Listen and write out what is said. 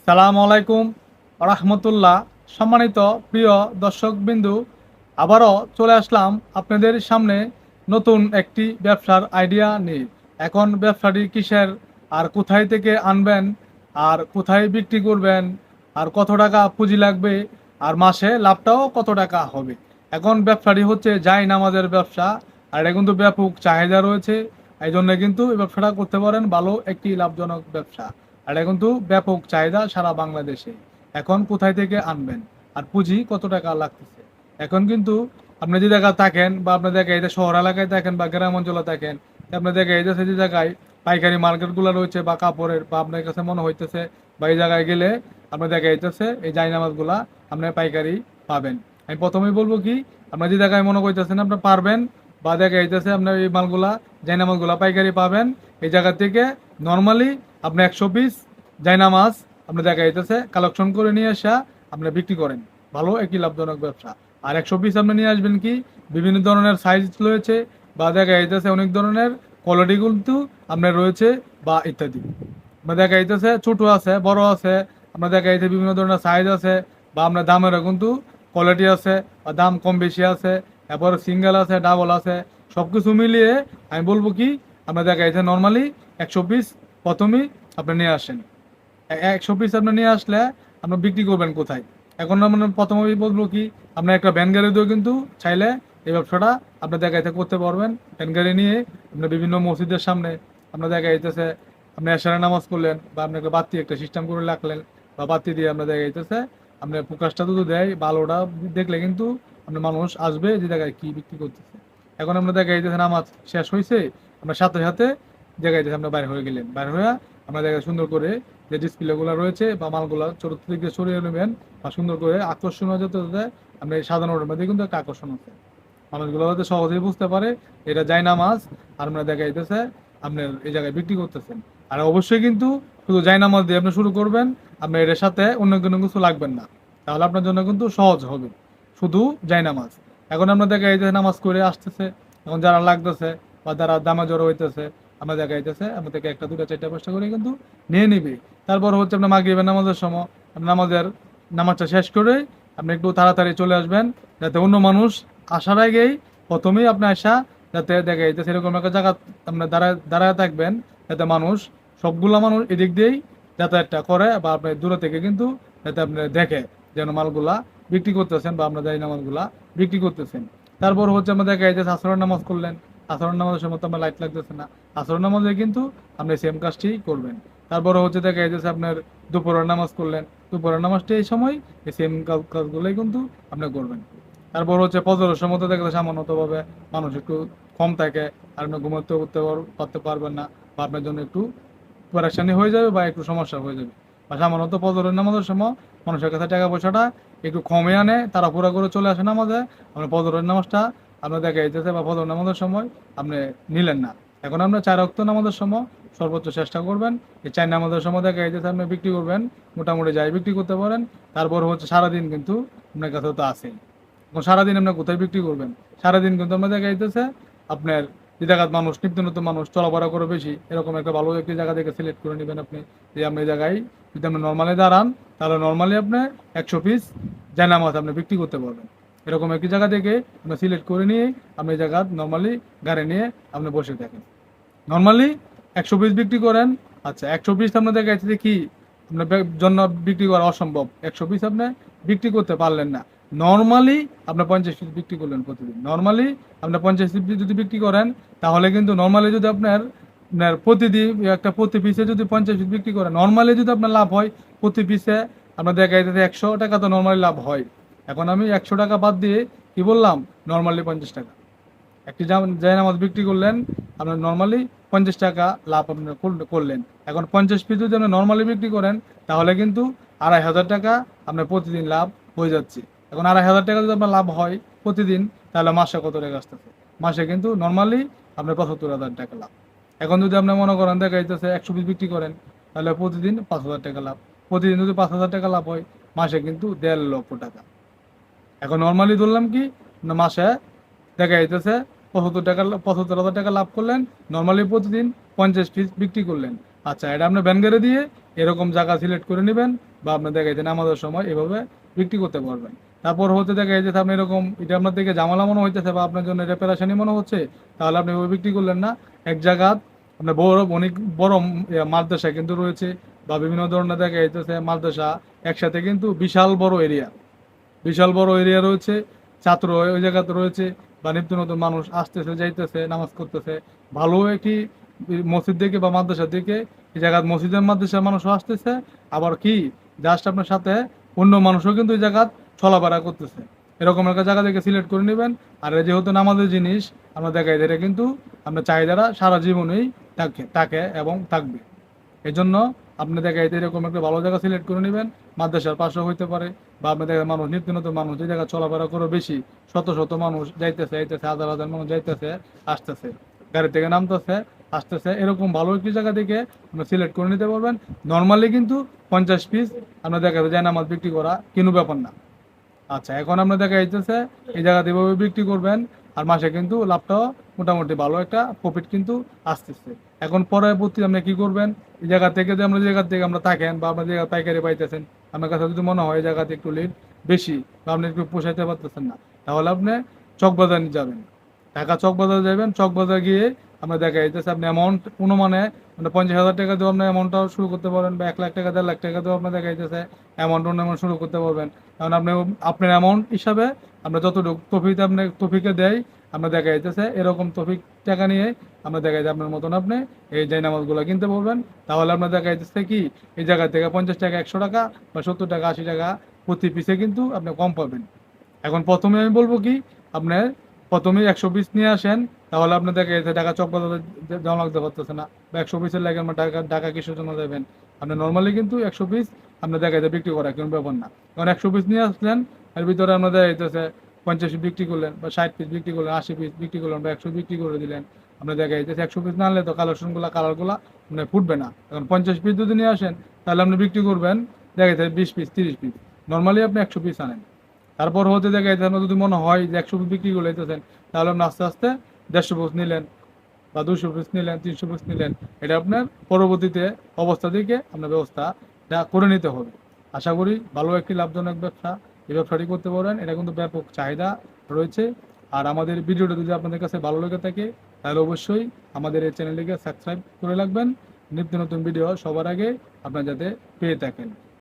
সালাম আলাইকুম রাহমাতুল্লাহ। সম্মানিত প্রিয় দর্শকবিন্দু, আবারও চলে আসলাম আপনাদের সামনে নতুন একটি ব্যবসার আইডিয়া নিয়ে। এখন ব্যবসাটি কিসের, আর কোথায় থেকে আনবেন, আর কোথায় বিক্রি করবেন, আর কত টাকা পুঁজি লাগবে, আর মাসে লাভটাও কত টাকা হবে। এখন ব্যবসাটি হচ্ছে জায় নামাজের ব্যবসা, আর এটা কিন্তু ব্যাপক চাহিদা রয়েছে। এই জন্য কিন্তু এই ব্যবসাটা করতে পারেন, ভালো একটি লাভজনক ব্যবসা। আর এটা কিন্তু ব্যাপক চাহিদা সারা বাংলাদেশে। এখন কোথায় থেকে আনবেন, আর পুঁজি কত টাকা লাগতেছে। এখন কিন্তু আপনি যে জায়গায় থাকেন, বা আপনার জায়গায় এই যে শহর এলাকায় থাকেন বা গ্রাম অঞ্চলে থাকেন, আপনার জায়গায় এই যে জায়গায় পাইকারি মার্কেটগুলো রয়েছে বা কাপড়ের, বা আপনার কাছে মনে হইতেছে বা এই জায়গায় গেলে আপনার জায়গায় এইতেছে এই জায়নামাজগুলা আপনি পাইকারি পাবেন। আমি প্রথমেই বলবো কি, আপনার যে জায়গায় মনে করতেছেন আপনি পারবেন, বা জায়গায় এইতেছে আপনার এই মালগুলা জায়নামাজগুলা পাইকারি পাবেন, এই জায়গা থেকে নর্মালি আপনি 100 পিস জায়নামাজ আপনি দেখা যাইতেছে কালেকশন করে নিয়ে আসা আপনি বিক্রি করেন। ভালো একটি লাভজনক ব্যবসা। আর 100 পিস আপনি নিয়ে আসবেন কি, বিভিন্ন ধরনের সাইজ রয়েছে, বা দেখা যাইতেছে অনেক ধরনের কোয়ালিটি কিন্তু আপনার রয়েছে, বা ইত্যাদি। আপনার দেখা যাইতেছে ছোট আছে, বড় আছে, আপনার দেখা যাইতে বিভিন্ন ধরনের সাইজ আছে, বা আপনার দামেরও কিন্তু কোয়ালিটি আছে, বা দাম কম বেশি আছে, এরপর সিঙ্গেল আছে, ডাবল আছে। সব কিছু মিলিয়ে আমি বলবো কি, আপনার দেখা যাইতে নর্মালি 100 পিস প্রথমেই আপনি নিয়ে আসেন। 100 পিস আপনি নিয়ে আসলে আপনি বিক্রি করবেন কোথায়। এখন আমরা প্রথমেই বলবো কি, আপনার একটা ভ্যান গাড়ি দিয়েও কিন্তু চাইলে এই ব্যবসাটা আপনি দেখাইতে করতে পারবেন। ভ্যান গাড়ি নিয়ে আপনি বিভিন্ন মসজিদের সামনে আপনার দেখা যাইতেছে আপনি এশারের নামাজ করলেন, বা আপনি একটা বাতি একটা সিস্টেম করে রাখলেন, বা বাতি দিয়ে আপনার দেখা যাইতেছে আপনার প্রকাশটা যদি দেয় ভালোটা দেখলে কিন্তু আপনার মানুষ আসবে যে জায়গায় কি বিক্রি করতেছে। এখন আমরা দেখা যাইতেছে নামাজ শেষ হয়েছে, আপনার সাথে সাথে জায়গায় আমরা বাইরে হয়ে গেলেন, বাইরে হয়ে আমরা জায়গায় সুন্দর করে যে ডিসপ্লেগুলো রয়েছে বা মালগুলো চতুর্থ দিকে সরিয়ে নেবেন, বা সুন্দর করে আকর্ষণীয় যাতে আপনি সাজানোর মধ্যে কিন্তু একটা আকর্ষণ আছে, মানুষগুলো যাতে সহজেই বুঝতে পারে এটা যায় নামাজ। আর আমরা দেখা যাইতেছে আপনার এই জায়গায় বিক্রি করতেছেন। আর অবশ্যই কিন্তু শুধু যায় নামাজ দিয়ে আপনি শুরু করবেন, আপনার এর সাথে অন্য কোনো কিছু লাগবেন না, তাহলে আপনার জন্য কিন্তু সহজ হবে। শুধু যায় নামাজ। এখন আমরা দেখা যাইতেছে নামাজ করে আসতেছে, এখন যারা লাগতেছে বা যারা দামে জড়ো হইতেছে, আমরা দেখা যাইতেছে আমরা থেকে একটা দুটা চারটা পাঁচটা করে কিন্তু নিয়ে নিবে। তারপর হচ্ছে আপনার মাগরিবের নামাজের সময় আপনি নামাজটা শেষ করে আপনি একটু তাড়াতাড়ি চলে আসবেন, যাতে অন্য মানুষ আসার আগেই প্রথমেই আপনি আসা, যাতে দেখা যাইতেছে এরকম একটা জায়গা আপনার দাঁড়ায় থাকবেন, যাতে সবগুলো মানুষ এদিক দিয়েই যাতায়াতটা করে, বা আপনি দূরে থেকে কিন্তু যাতে আপনি দেখে যেন মালগুলা বিক্রি করতেছেন, বা আপনার দাঁড়িয়ে নামাজগুলা বিক্রি করতেছেন। তারপর হচ্ছে আমরা দেখা যাইতেছে আসরের নামাজ করলেন, আসরের নামাজের সময় তো আমার লাইট লাগতেছে না, আসরের নামাজে কিন্তু আপনি সেম কাজটি করবেন। তারপরে হচ্ছে দেখা যাইতেছে আপনার দুপুরের নামাজ করলেন, দুপুরের নামাজটা এই সময় এই সেম কাজগুলোই কিন্তু আপনি করবেন। তারপর হচ্ছে ফজরের সময় তো দেখা যাচ্ছে সামান্যতভাবে মানুষ একটু কম থাকে, আর আপনি ঘুমাতে উঠতে পারতে পারবেন না, বা আপনার জন্য একটু পেরেশানি হয়ে যাবে বা একটু সমস্যা হয়ে যাবে। বা সামান্য ফজরের নামাজের সময় মানুষের কাছে টাকা পয়সাটা একটু কমে আনে, তারা পুরো করে চলে আসে নামাজে, আপনার ফজরের নামাজটা আপনার দেখা যাইতেছে বা ফজর নামাজের সময় আপনি নিলেন না। এখন আমরা 4 ওয়াক্ত নামাজের সময় সর্বোচ্চ চেষ্টা করবেন এই 4 নামাজের সময় দেখা যাইতেছে আপনি বিক্রি করবেন, মোটামুটি যাই বিক্রি করতে পারেন। তারপর হচ্ছে সারাদিন কিন্তু আপনার কাছে তো আছেই। এখন সারাদিন আপনার কোথায় বিক্রি করবেন, সারাদিন কিন্তু আমরা দেখা যাইতেছে আপনার যে জায়গায় মানুষ নিত্য নতুন মানুষ চলাফেরা করে বেশি, এরকম একটা ভালো একটি জায়গা থেকে সিলেক্ট করে নেবেন আপনি, যে আপনি এই জায়গায় যদি আপনি নর্মালি দাঁড়ান, তাহলে নর্মালি আপনি 100 পিস জায়নামাজ আপনি বিক্রি করতে পারবেন। এরকম একটি জায়গা থেকে আপনি সিলেক্ট করে নিয়ে আপনি এই জায়গা নর্মালি গাড়ি নিয়ে আপনি বসে থাকেন, নর্মালি 100 পিস বিক্রি করেন। আচ্ছা, 100 পিস আপনার দেখা যাচ্ছে যে কি আপনার জন্য বিক্রি করা অসম্ভব, 100 পিস আপনি বিক্রি করতে পারলেন না। নর্মালি আপনার 50 পিস বিক্রি করলেন প্রতিদিন, নর্মালি আপনার 50 পিস যদি বিক্রি করেন, তাহলে কিন্তু নর্মালি যদি আপনার আপনার প্রতিদিন একটা প্রতি পিসে যদি 50 পিস বিক্রি করেন, নর্মালি যদি আপনার লাভ হয় প্রতি পিসে আপনার দেখা যাচ্ছে 100 টাকা তো নর্মালি লাভ হয়। এখন আমি 100 টাকা বাদ দিয়ে কি বললাম, নর্মালি 50 টাকা একটি জায়নামাজ বিক্রি করলেন, আপনার নর্মালি 50 টাকা লাভ আপনি করলেন। এখন 50 পিস যদি আপনি নর্মালি বিক্রি করেন, তাহলে কিন্তু 2,500 টাকা আপনার প্রতিদিন লাভ হয়ে যাচ্ছে। এখন 2,500 টাকা যদি আপনার লাভ হয় প্রতিদিন, তাহলে মাসে কত টাকা আসতেছে, মাসে কিন্তু নর্মালি আপনার 75,000 টাকা লাভ। এখন যদি আপনি মনে করেন দেখা যাইতেছে 100 পিস বিক্রি করেন, তাহলে প্রতিদিন 5,000 টাকা লাভ, প্রতিদিন যদি 5,000 টাকা লাভ হয়, মাসে কিন্তু 1.5 লক্ষ টাকা। এখন নর্মালি ধরলাম কি না, মাসে দেখা যাইতেছে 75 হাজার টাকা লাভ করলেন, নর্মালি প্রতিদিন 50 পিস বিক্রি করলেন, আচ্ছা, এটা আপনি ব্যান গাড়ি দিয়ে এরকম জায়গা সিলেক্ট করে নেবেন, বা আপনি দেখা যায় নামাজের সময় এভাবে বিক্রি করতে পারবেন। তারপর হতে দেখা যায় যে আপনি এরকম এটা আপনার দিকে ঝামেলা মনে হইতেছে বা আপনার জন্য এটা পেরেশানি মনে হচ্ছে, তাহলে আপনি ওই বিক্রি করলেন না। এক জায়গা আপনার বড় অনেক বড় মাদ্রাসা কিন্তু রয়েছে, বা বিভিন্ন ধরনের দেখা যাইতেছে মাদ্রাসা একসাথে কিন্তু বিশাল বড় এরিয়া, বিশাল বড় এরিয়া রয়েছে, ছাত্র ওই জায়গাতে রয়েছে, বা নিত্য নতুন মানুষ আসতেছে যাইতেছে নামাজ করতেছে। ভালো একটি মসজিদ দিকে বা মাদ্রাসার দিকে এই জায়গায় মসজিদের মাদ্রাসার মানুষও আসতেছে, আবার কি জাস্ট আপনার সাথে অন্য মানুষও কিন্তু এই জায়গা চলাফেরা করতেছে। এরকম একটা জায়গা থেকে সিলেক্ট করে নেবেন। আর এই যেহেতু নামাজের জিনিস আমরা দেখাই এটা কিন্তু আপনার চাহিদাটা সারা জীবনেই থাকে এবং থাকবে। এই জন্য আপনি দেখা যায় এরকম একটা ভালো জায়গা সিলেক্ট করে নেবেন, মাদ্রাসার পাশেও হইতে পারে, বা আপনি দেখা মানুষ নিত্য নতুন মানুষ যে জায়গায় চলাফেরা করে বেশি, শত শত মানুষ যাইতেছে আইতেছে, হাজার হাজার মানুষ যাইতেছে আসতেছে, গাড়ি থেকে নামতেছে আসতেছে, এরকম ভালো একটি জায়গা থেকে আপনি সিলেক্ট করে নিতে পারবেন। নর্মালি কিন্তু 50 পিস আপনার দেখা যায় জায়নামাজ বিক্রি করা কোনো ব্যাপার না। আচ্ছা, এখন আপনার দেখা যাইতেছে এই জায়গাতে এভাবে বিক্রি করবেন, আর মাসে কিন্তু লাভটাও মোটামুটি ভালো একটা প্রফিট কিন্তু আসতেছে। এখন পরবর্তী আপনি কি করবেন, এই জায়গা থেকে যে আমরা জায়গা থেকে আমরা থাকেন বা আপনার জায়গা পাইকারি পাইতেছেন, আপনার কাছে যদি মনে হয় এই জায়গাতে একটু লেট বেশি বা আপনি একটু পোষাইতে পারতেছেন না, তাহলে আপনি চকবাজার যাবেন। ঢাকা চকবাজার যাবেন, চকবাজার গিয়ে আপনার দেখা যাইতেছে আপনি অ্যামাউন্ট অনুমানে মানে 50,000 টাকা দিয়েও আপনি অ্যামাউন্টটাও শুরু করতে পারবেন, বা 1 লাখ টাকা 1.5 লাখ টাকা দিয়েও আপনার দেখা যাইতেছে অ্যামাউন্ট অনুমান শুরু করতে পারবেন। কারণ আপনি আপনার অ্যামাউন্ট হিসাবে আমরা যতটুকু তফিক আপনি তফিকে দেয় আমরা দেখা যাইতেছে এরকম তফিক টাকা নিয়ে আমরা দেখা যায় আপনার মতন আপনি এই জায়নামাজগুলো কিনতে পারবেন। তাহলে আপনার দেখা যাইতেছে কি এই জায়গা থেকে 50 টাকা 100 টাকা বা 70 টাকা 80 টাকা প্রতি পিসে কিন্তু আপনি কম পাবেন। এখন প্রথমে আমি বলবো কি আপনার প্রথমে 100 পিস নিয়ে আসেন, তাহলে আপনি দেখা যাচ্ছে ঢাকা চকবাজারে জমা লাগতে পারতেছে না, বা 100 পিসের লাগে আমরা ঢাকা ঢাকা কিসের জন্য যাবেন। আপনি নর্মালি কিন্তু 100 পিস আপনি দেখা যায় বিক্রি করা কোনো ব্যাপার না। কারণ 100 পিস নিয়ে আসলেন, এর ভিতরে আপনার দেখা যাইতেছে 50 বিক্রি করলেন, বা 60 পিস বিক্রি করলেন, 80 পিস বিক্রি করলেন, বা 100 বিক্রি করে দিলেন। আপনার দেখা যাইতেছে 100 পিস না আনলে তো কালেকশনগুলো কালারগুলো মানে ফুটবে না। এখন 50 পিস যদি নিয়ে আসেন তাহলে আপনি বিক্রি করবেন দেখা যাচ্ছে 20 পিস 30 পিস। নর্মালি আপনি 100 পিস আনেন। তারপর হতে দেখা যাচ্ছে আপনার যদি মনে হয় যে 100 পিস বিক্রি করে দিতেছেন, তাহলে আপনি আস্তে আস্তে 150 পিস নিলেন, বা 200 পিস নিলেন, 300 পিস নিলেন। এটা আপনার পরবর্তীতে অবস্থা থেকে আপনার ব্যবস্থাটা করে নিতে হবে। আশা করি ভালো একটি লাভজনক ব্যবসা, এই ব্যবসাটি করতে পারেন। এটা কিন্তু ব্যাপক চাহিদা রয়েছে। আর আমাদের ভিডিওটা যদি আপনাদের কাছে ভালো লেগে থাকে তাহলে অবশ্যই আমাদের এই চ্যানেলটিকে সাবস্ক্রাইব করে রাখবেন, নিত্য নতুন ভিডিও সবার আগে আপনারা যাতে পেয়ে থাকেন।